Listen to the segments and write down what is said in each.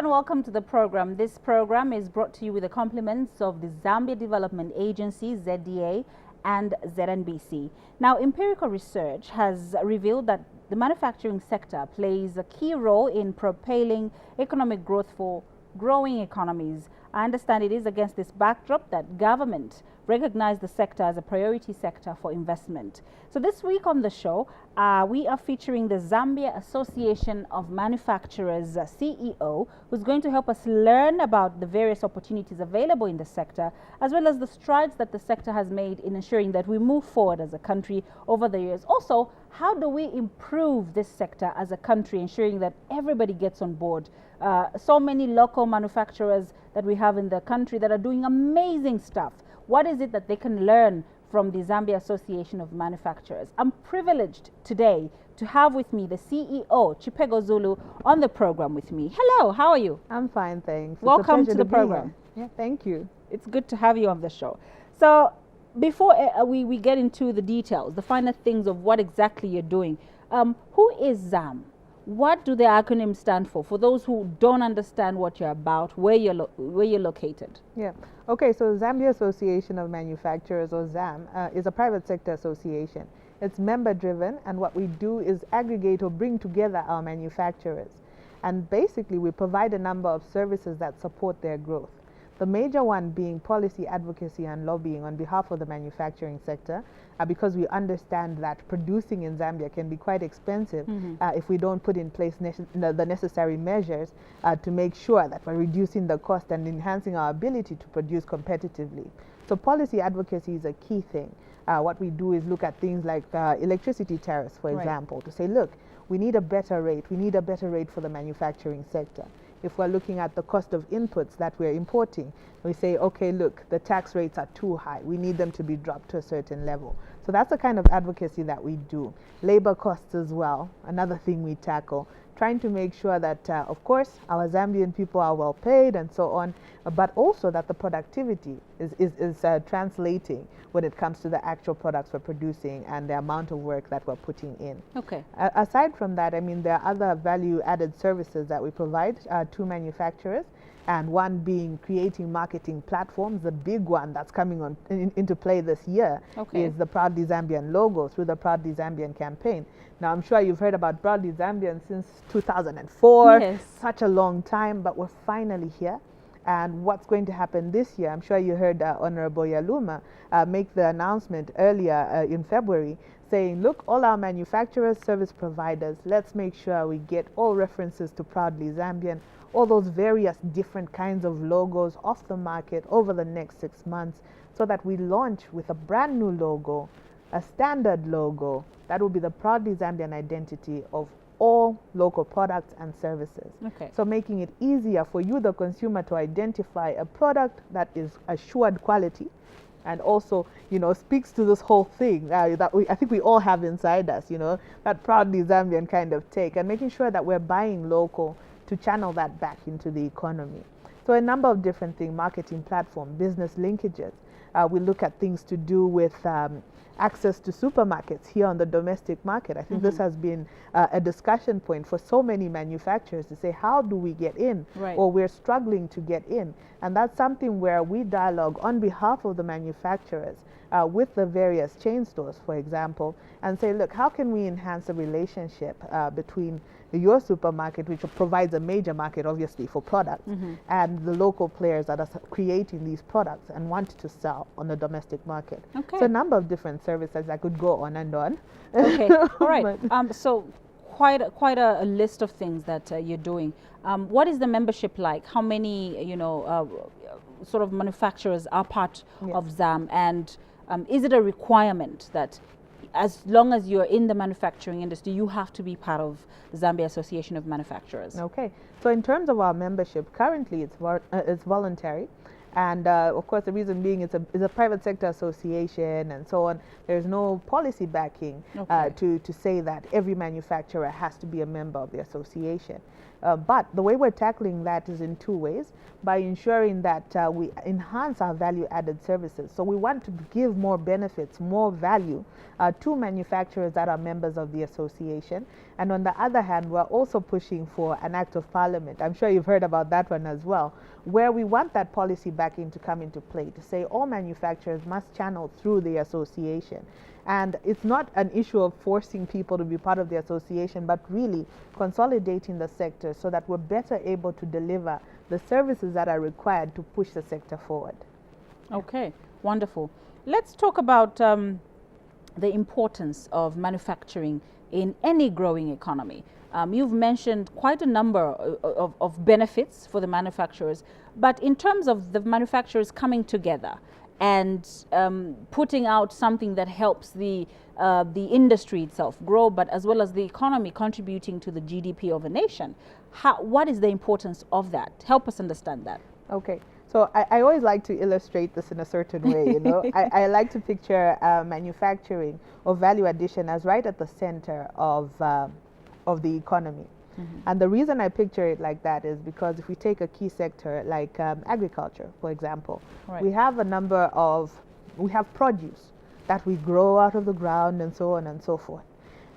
and welcome to the program. This program is brought to you with the compliments of the Zambia Development Agency, ZDA, and ZNBC. Now, empirical research has revealed that the manufacturing sector plays a key role in propelling economic growth for growing economies. I understand it is against this backdrop that government recognized the sector as a priority sector for investment. So this week on the show, we are featuring the Zambia Association of Manufacturers CEO, who's going to help us learn about the various opportunities available in the sector, as well as the strides that the sector has made in ensuring that we move forward as a country over the years. Also, how do we improve this sector as a country, ensuring that everybody gets on board? So many local manufacturers that we have in the country that are doing amazing stuff. What is it that they can learn from the Zambia Association of Manufacturers? I'm privileged today to have with me the CEO, Chipego Zulu, on the program with me. Hello, how are you? I'm fine, thanks. Welcome to the program. Yeah, thank you. It's good to have you on the show. So before we get into the details, the finer things of what exactly you're doing, who is ZAM? What do the acronyms stand for those who don't understand what you're about, where you're located? Yeah. Okay, so Zambia Association of Manufacturers, or ZAM, is a private sector association. It's member driven, and what we do is aggregate or bring together our manufacturers. And basically we provide a number of services that support their growth. The major one being policy advocacy and lobbying on behalf of the manufacturing sector, because we understand that producing in Zambia can be quite expensive if we don't put in place the necessary measures to make sure that we're reducing the cost and enhancing our ability to produce competitively. So policy advocacy is a key thing. What we do is look at things like electricity tariffs, for example, to say, look, we need a better rate. We need a better rate for the manufacturing sector. If we're looking at the cost of inputs that we're importing, we say, okay, look, the tax rates are too high. We need them to be dropped to a certain level. So that's the kind of advocacy that we do. Labor costs as well, another thing we tackle, trying to make sure that, of course, our Zambian people are well paid and so on, but also that the productivity is translating when it comes to the actual products we're producing and the amount of work that we're putting in. Okay. Aside from that, I mean, there are other value-added services that we provide to manufacturers, and one being creating marketing platforms. The big one that's coming into play this year is the Proudly Zambian logo through the Proudly Zambian campaign. Now, I'm sure you've heard about Proudly Zambian since 2004. Yes. Such a long time, but we're finally here. And what's going to happen this year, I'm sure you heard Honorable Yaluma make the announcement earlier in February, saying, look, all our manufacturers, service providers, let's make sure we get all references to Proudly Zambian, all those various different kinds of logos off the market over the next 6 months, so that we launch with a brand new logo, a standard logo, that will be the Proudly Zambian identity of all local products and services. Okay. So making it easier for you, the consumer, to identify a product that is assured quality, and also, you know, speaks to this whole thing that I think we all have inside us, you know, that Proudly Zambian kind of take, and making sure that we're buying local to channel that back into the economy. So a number of different things: marketing platform, business linkages. We look at things to do with access to supermarkets here on the domestic market. I think this has been a discussion point for so many manufacturers to say, how do we get in? Or we're struggling to get in. And that's something where we dialogue on behalf of the manufacturers with the various chain stores, for example, and say, look, how can we enhance the relationship between your supermarket, which provides a major market, obviously, for products, and the local players that are creating these products and want to sell on the domestic market. Okay. So a number of different services. I could go on and on. Okay. All right. So quite a list of things that you're doing. What is the membership like? How many, sort of manufacturers are part of ZAM? And is it a requirement that as long as you're in the manufacturing industry, you have to be part of the Zambia Association of Manufacturers? Okay. So in terms of our membership, currently it's voluntary. And of course, the reason being it's a private sector association and so on. There's no policy backing to say that every manufacturer has to be a member of the association. But the way we're tackling that is in two ways: by ensuring that we enhance our value-added services. So we want to give more benefits, more value to manufacturers that are members of the association. And on the other hand, we're also pushing for an act of parliament. I'm sure you've heard about that one as well, where we want that policy backing to come into play to say all manufacturers must channel through the association. And it's not an issue of forcing people to be part of the association, but really consolidating the sector so that we're better able to deliver the services that are required to push the sector forward. Okay, wonderful. Let's talk about the importance of manufacturing in any growing economy. You've mentioned quite a number of benefits for the manufacturers, but in terms of the manufacturers coming together and putting out something that helps the industry itself grow, but as well as the economy contributing to the GDP of a nation, what is the importance of that? Help us understand that. Okay. So I always like to illustrate this in a certain way, you know. I like to picture manufacturing or value addition as right at the center of the economy. Mm-hmm. And the reason I picture it like that is because if we take a key sector like agriculture, for example, right, we have produce that we grow out of the ground and so on and so forth.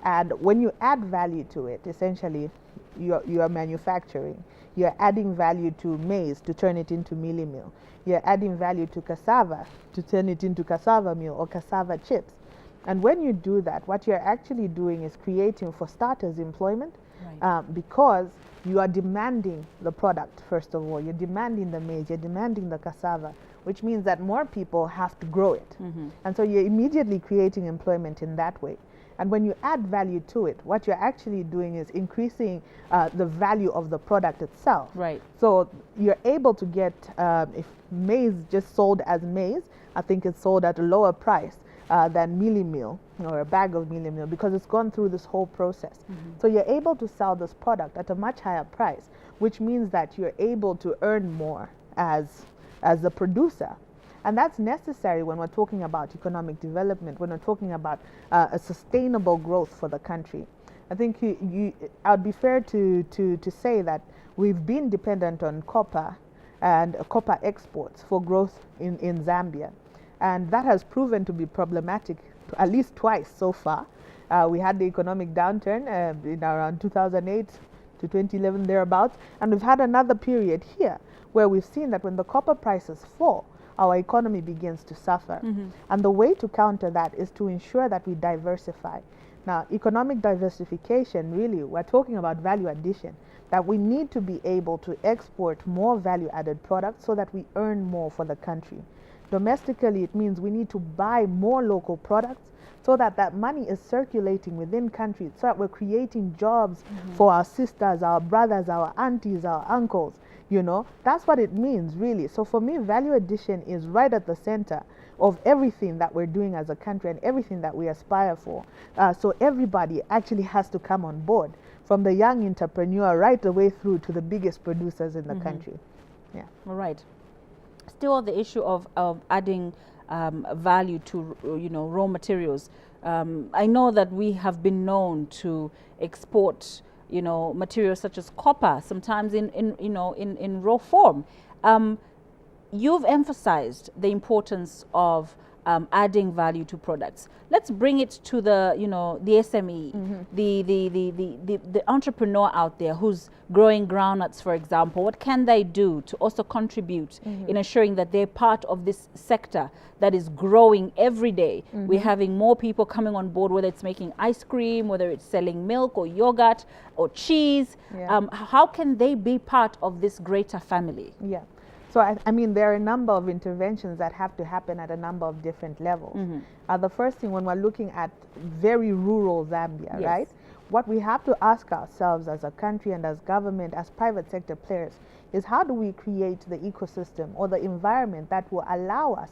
And when you add value to it, essentially, you're manufacturing. You're adding value to maize to turn it into mealie meal. You're adding value to cassava to turn it into cassava meal or cassava chips. And when you do that, what you're actually doing is creating, for starters, employment, right, because you are demanding the product, first of all. You're demanding the maize, you're demanding the cassava, which means that more people have to grow it. Mm-hmm. And so you're immediately creating employment in that way. And when you add value to it, what you're actually doing is increasing the value of the product itself. Right. So you're able to get, if maize just sold as maize, I think it's sold at a lower price than mealie meal or a bag of mealie meal, because it's gone through this whole process. Mm-hmm. So you're able to sell this product at a much higher price, which means that you're able to earn more as the producer. And that's necessary when we're talking about economic development, when we're talking about a sustainable growth for the country. I think I would be fair to say that we've been dependent on copper and copper exports for growth in Zambia. And that has proven to be problematic at least twice so far. We had the economic downturn in around 2008 to 2011, thereabouts. And we've had another period here where we've seen that when the copper prices fall, our economy begins to suffer. Mm-hmm. And the way to counter that is to ensure that we diversify. Now, economic diversification, really, we're talking about value addition, that we need to be able to export more value-added products so that we earn more for the country. Domestically, it means we need to buy more local products so that that money is circulating within countries, so that we're creating jobs, mm-hmm, for our sisters, our brothers, our aunties, our uncles. You know, that's what it means, really. So for me, value addition is right at the center of everything that we're doing as a country and everything that we aspire for. So everybody actually has to come on board, from the young entrepreneur right the way through to the biggest producers in the, mm-hmm, country. Yeah. All right. Still on the issue of adding value to, raw materials. I know that we have been known to export materials such as copper, sometimes in raw form. You've emphasized the importance of adding value to products. Let's bring it to the SME, mm-hmm, the entrepreneur out there who's growing groundnuts, for example. What can they do to also contribute, mm-hmm, in ensuring that they're part of this sector that is growing every day? Mm-hmm. We're having more people coming on board, whether it's making ice cream, whether it's selling milk or yogurt or cheese. Yeah. How can they be part of this greater family? Yeah. So, I mean, there are a number of interventions that have to happen at a number of different levels. Mm-hmm. The first thing, when we're looking at very rural Zambia, yes, right, what we have to ask ourselves as a country and as government, as private sector players, is how do we create the ecosystem or the environment that will allow us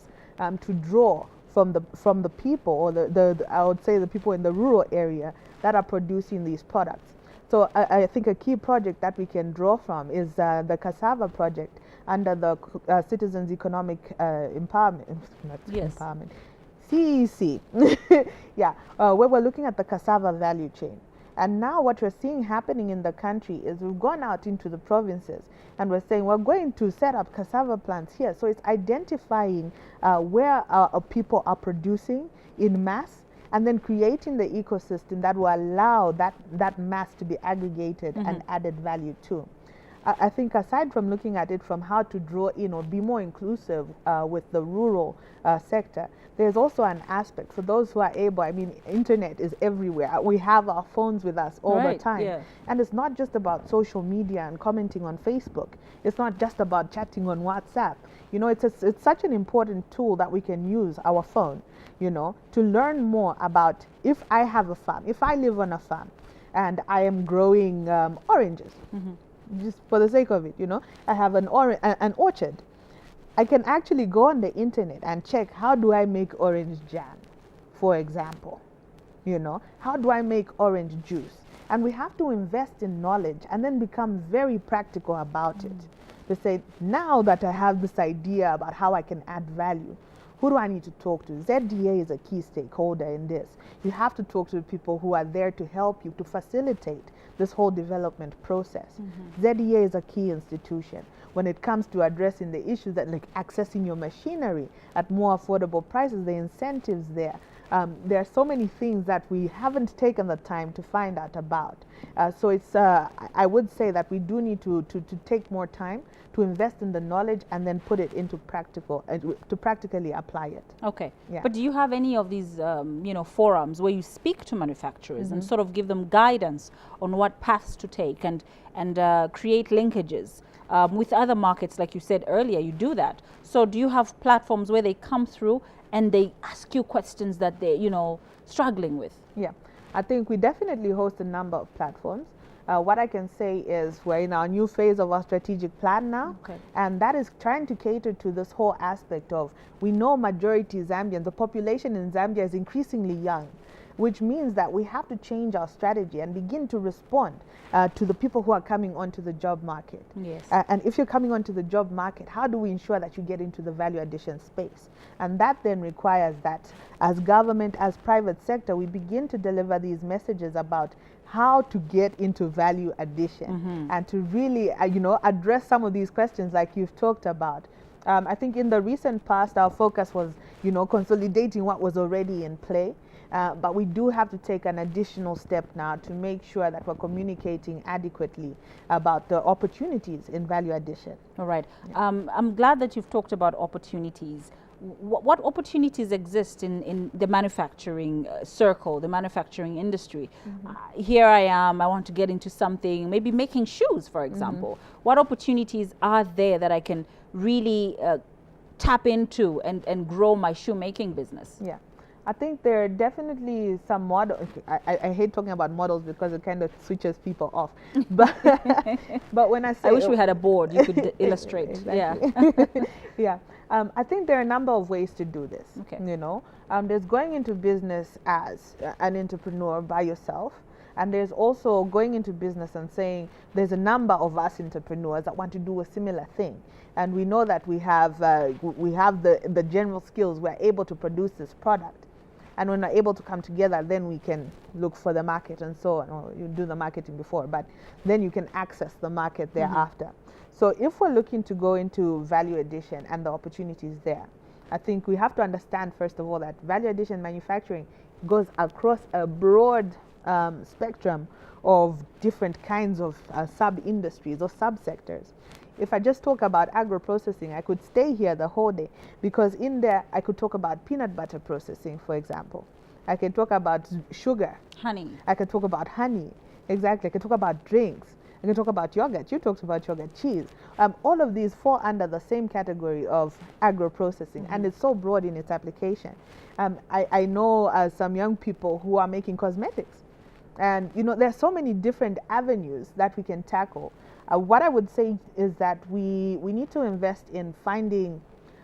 to draw from the people, or I would say the people in the rural area that are producing these products. So I think a key project that we can draw from is the cassava project under the Citizens Economic Empowerment, yes, Empowerment, CEC, yeah, where we're looking at the cassava value chain. And now what we're seeing happening in the country is we've gone out into the provinces and we're saying we're going to set up cassava plants here. So it's identifying where people are producing in mass, and then creating the ecosystem that will allow that mass to be aggregated and added value to. I think aside from looking at it from how to draw in or be more inclusive with the rural sector, there's also an aspect for those who are able. I mean, internet is everywhere. We have our phones with us all the time. Yeah. And it's not just about social media and commenting on Facebook. It's not just about chatting on WhatsApp. You know, it's such an important tool that we can use our phone, you know, to learn more about. If I have a farm, if I live on a farm and I am growing oranges, just for the sake of it, you know, I have an orchard. I can actually go on the internet and check, how do I make orange jam, for example? You know, how do I make orange juice? And we have to invest in knowledge and then become very practical about it. To say, now that I have this idea about how I can add value, who do I need to talk to? ZDA is a key stakeholder in this. You have to talk to people who are there to help you, to facilitate this whole development process. ZDA is a key institution when it comes to addressing the issues that, like accessing your machinery at more affordable prices, the incentives there. There are so many things that we haven't taken the time to find out about. So it's, I would say that we do need to take more time to invest in the knowledge and then put it into practical, to practically apply it. Okay. Yeah. But do you have any of these, you know, forums where you speak to manufacturers and sort of give them guidance on what paths to take and create linkages with other markets? Like you said earlier, you do that. So do you have platforms where they come through and they ask you questions that they're, you know, struggling with? Yeah, I think we definitely host a number of platforms. What I can say is we're in our new phase of our strategic plan now, and that is trying to cater to this whole aspect of, we know majority Zambians, the population in Zambia is increasingly young, which means that we have to change our strategy and begin to respond to the people who are coming onto the job market. Yes. And if you're coming onto the job market, how do we ensure that you get into the value addition space? And that then requires that as government, as private sector, we begin to deliver these messages about how to get into value addition and to really, you know, address some of these questions like you've talked about. I think in the recent past, our focus was, you know, consolidating what was already in play. But we do have to take an additional step now to make sure that we're communicating adequately about the opportunities in value addition. All right. Yeah. I'm glad that you've talked about opportunities. What opportunities exist in the manufacturing circle, the manufacturing industry? Here I am, I want to get into something, maybe making shoes, for example. What opportunities are there that I can really tap into and grow my shoemaking business? Yeah. I think there are definitely some models. I hate talking about models because it kind of switches people off. But when I say, I wish we had a board you could illustrate. Yeah. Yeah. I think there are a number of ways to do this. Okay. You know, there's going into business as an entrepreneur by yourself. And there's also going into business and saying there's a number of us entrepreneurs that want to do a similar thing. And we know that we have the general skills, we're able to produce this product. And when we're able to come together, then we can look for the market and so on. Or you do the marketing before, but then you can access the market thereafter. So if we're looking to go into value addition and the opportunities there, I think we have to understand, first of all, that value addition manufacturing goes across a broad spectrum of different kinds of sub-industries or sub-sectors. If I just talk about agro-processing, I could stay here the whole day, because in there I could talk about peanut butter processing, for example. I can talk about sugar. Honey. I can talk about honey. Exactly. I can talk about drinks. I can talk about yogurt. You talked about yogurt, cheese. All of these fall under the same category of agro-processing, and it's so broad in its application. I know some young people who are making cosmetics. And, you know, there are so many different avenues that we can tackle. What I would say is that we need to invest in finding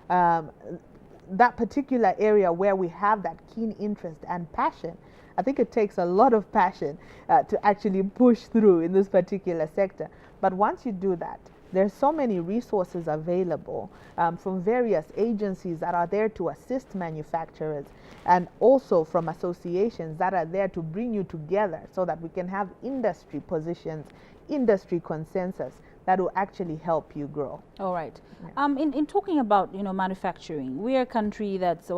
that particular area where we have that keen interest and passion. I think it takes a lot of passion to actually push through in this particular sector. But once you do that, There's so many resources available from various agencies that are there to assist manufacturers, and also from associations that are there to bring you together so that we can have industry positions, industry consensus that will actually help you grow. All right. Yeah. In talking about, manufacturing, we're a country that's,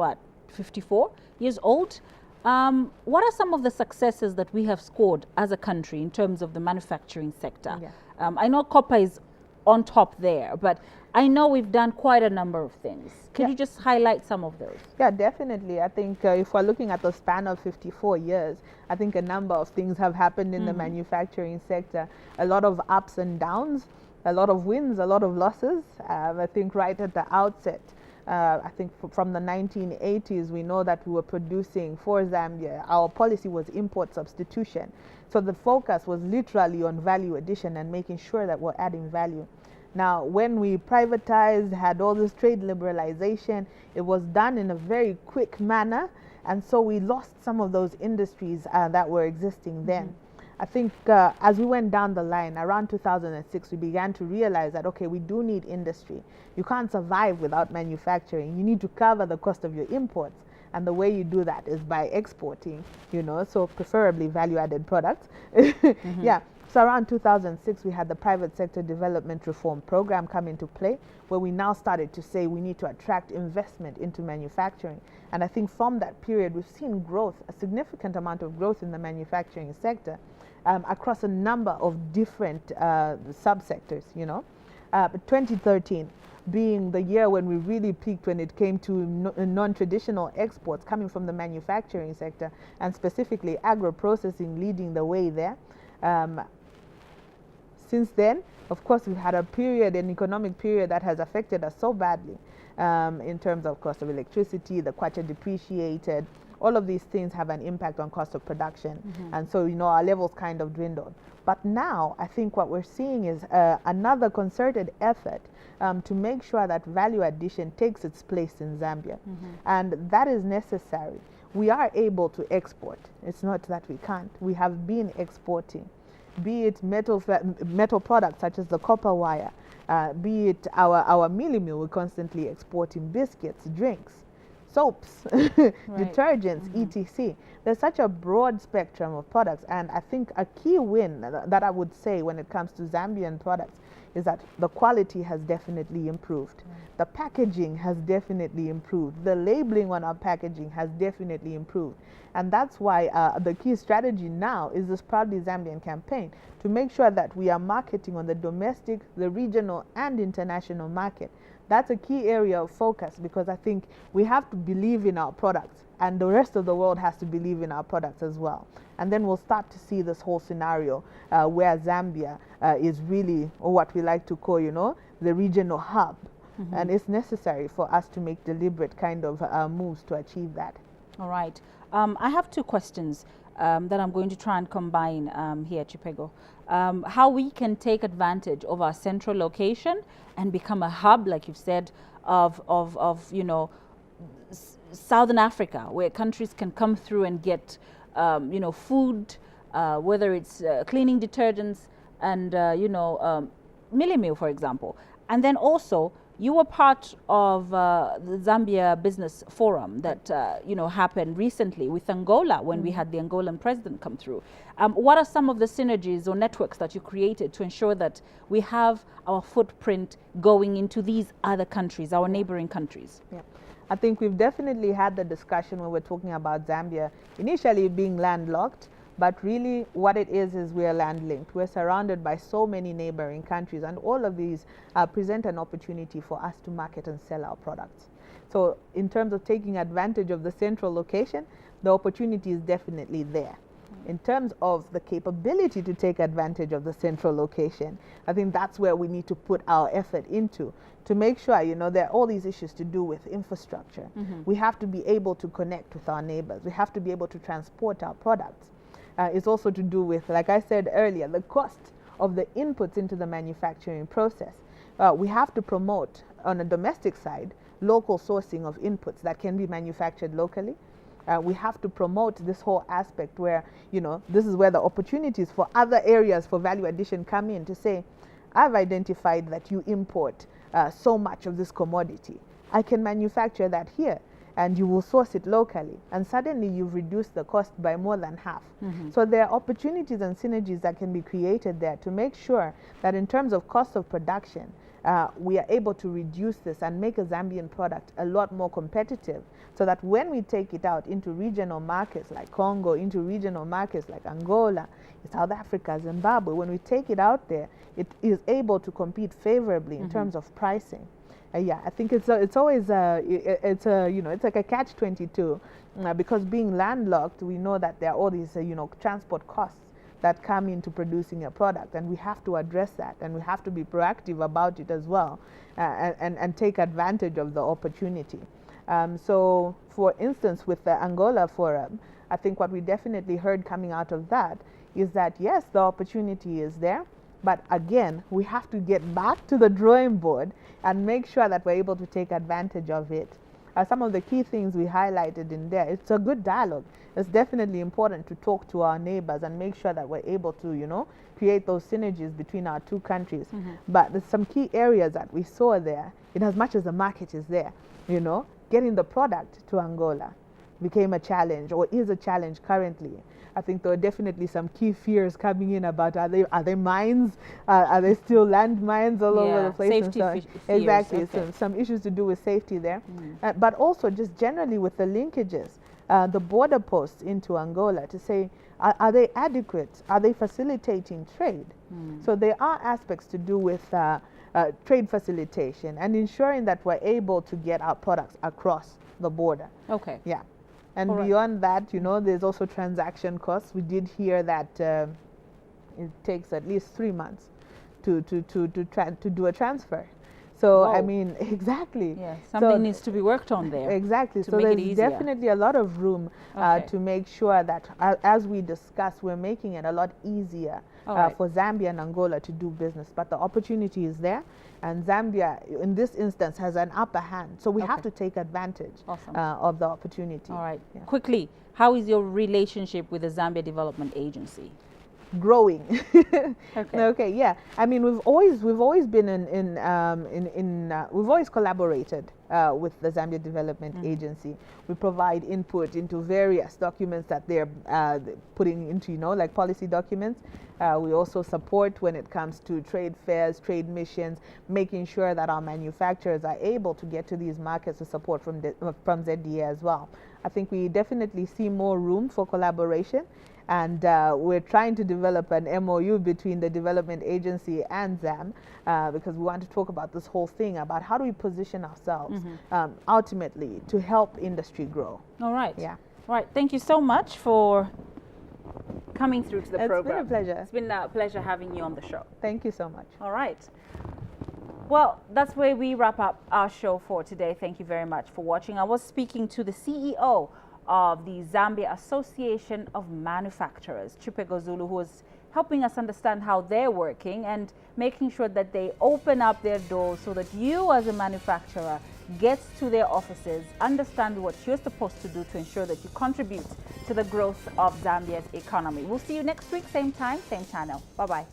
54 years old. What are some of the successes that we have scored as a country in terms of the manufacturing sector? Yeah. I know copper is on top there, but I know we've done quite a number of things. Can you just highlight some of those? Yeah, definitely. I think if we're looking at the span of 54 years, I think a number of things have happened in the manufacturing sector. A lot of ups and downs, a lot of wins, a lot of losses. I think right at the outset, I think from the 1980s, we know that we were producing for Zambia. Our policy was import substitution. So the focus was literally on value addition and making sure that we're adding value. Now, when we privatized, had all this trade liberalization, it was done in a very quick manner. And so we lost some of those industries that were existing then. I think as we went down the line, around 2006, we began to realize that, okay, we do need industry. You can't survive without manufacturing. You need to cover the cost of your imports. And the way you do that is by exporting, so preferably value-added products. Yeah. So around 2006, we had the private sector development reform program come into play, where we now started to say we need to attract investment into manufacturing. And I think from that period, we've seen growth, a significant amount of growth in the manufacturing sector across a number of different subsectors, But 2013 being the year when we really peaked when it came to non-traditional exports coming from the manufacturing sector, and specifically agro-processing leading the way there. Since then, of course, we've had an economic period that has affected us so badly in terms of cost of electricity, the kwacha depreciated. All of these things have an impact on cost of production. And so, our levels kind of dwindled. But now, I think what we're seeing is another concerted effort to make sure that value addition takes its place in Zambia. And that is necessary. We are able to export. It's not that we can't. We have been exporting, be it metal products such as the copper wire, be it our mealie meal, we're constantly exporting biscuits, drinks, soaps, detergents, etc. There's such a broad spectrum of products, and I think a key win that I would say when it comes to Zambian products is that the quality has definitely improved. The packaging has definitely improved. The labeling on our packaging has definitely improved. And that's why the key strategy now is this Proudly Zambian campaign, to make sure that we are marketing on the domestic, the regional, and international market. That's a key area of focus, because I think we have to believe in our products, and the rest of the world has to believe in our products as well. And then we'll start to see this whole scenario where Zambia is really, or what we like to call, the regional hub. And it's necessary for us to make deliberate kind of moves to achieve that. All right. I have two questions that I'm going to try and combine here, Chipego. How we can take advantage of our central location and become a hub, like you've said, of Southern Africa, where countries can come through and get, food, whether it's cleaning detergents and, mealie meal, for example. And then also, you were part of the Zambia Business Forum that happened recently with Angola when we had the Angolan president come through. What are some of the synergies or networks that you created to ensure that we have our footprint going into these other countries, our neighboring countries? Yeah. I think we've definitely had the discussion when we're talking about Zambia initially being landlocked. But really what it is we are land linked. We're surrounded by so many neighboring countries, and all of these present an opportunity for us to market and sell our products. So in terms of taking advantage of the central location, the opportunity is definitely there. In terms of the capability to take advantage of the central location, I think that's where we need to put our effort into, to make sure, there are all these issues to do with infrastructure. We have to be able to connect with our neighbors. We have to be able to transport our products. It's also to do with, like I said earlier, the cost of the inputs into the manufacturing process. We have to promote, on a domestic side, local sourcing of inputs that can be manufactured locally. We have to promote this whole aspect where, this is where the opportunities for other areas for value addition come in, to say, I've identified that you import so much of this commodity. I can manufacture that here, and you will source it locally, and suddenly you've reduced the cost by more than half. So there are opportunities and synergies that can be created there to make sure that in terms of cost of production, we are able to reduce this and make a Zambian product a lot more competitive, so that when we take it out into regional markets like Congo, into regional markets like Angola, South Africa, Zimbabwe, when we take it out there, it is able to compete favorably in terms of pricing. Yeah, I think it's always it's like a catch-22 because being landlocked, we know that there are all these transport costs that come into producing a product, and we have to address that, and we have to be proactive about it as well, and take advantage of the opportunity. So, for instance, with the Angola Forum, I think what we definitely heard coming out of that is that yes, the opportunity is there. But again, we have to get back to the drawing board and make sure that we're able to take advantage of it. Some of the key things we highlighted in there, it's a good dialogue. It's definitely important to talk to our neighbors and make sure that we're able to, create those synergies between our two countries. But there's some key areas that we saw there. In as much as the market is there, getting the product to Angola became a challenge, or is a challenge currently. I think there are definitely some key fears coming in about are they mines? Are they still land mines all over the place? Safety fears. Exactly, okay. Some issues to do with safety there. But also just generally with the linkages, the border posts into Angola to say, are they adequate? Are they facilitating trade? So there are aspects to do with trade facilitation and ensuring that we're able to get our products across the border. Okay. Yeah. And beyond that, there's also transaction costs. We did hear that it takes at least 3 months to do a transfer. So, Whoa. I mean, exactly. Yeah, something needs to be worked on there. Exactly. So there's definitely a lot of room to make sure that, as we discuss, we're making it a lot easier for Zambia and Angola to do business. But the opportunity is there, and Zambia, in this instance, has an upper hand. So we have to take advantage of the opportunity. All right. Yeah. Quickly, how is your relationship with the Zambia Development Agency? Growing. Okay. Yeah. I mean, we've always been we've always collaborated with the Zambia Development Agency. We provide input into various documents that they're putting into, like policy documents. We also support when it comes to trade fairs, trade missions, making sure that our manufacturers are able to get to these markets with support from ZDA as well. I think we definitely see more room for collaboration. And we're trying to develop an MOU between the development agency and ZAM because we want to talk about this whole thing about how do we position ourselves ultimately to help industry grow. All right. Yeah. All right. Thank you so much for coming through to the program. It's been a pleasure. It's been a pleasure having you on the show. Thank you so much. All right. Well, that's where we wrap up our show for today. Thank you very much for watching. I was speaking to the CEO of the Zambia Association of Manufacturers, Chipego Zulu, who is helping us understand how they're working and making sure that they open up their doors so that you as a manufacturer gets to their offices, understand what you're supposed to do to ensure that you contribute to the growth of Zambia's economy. We'll see you next week, same time, same channel. Bye-bye.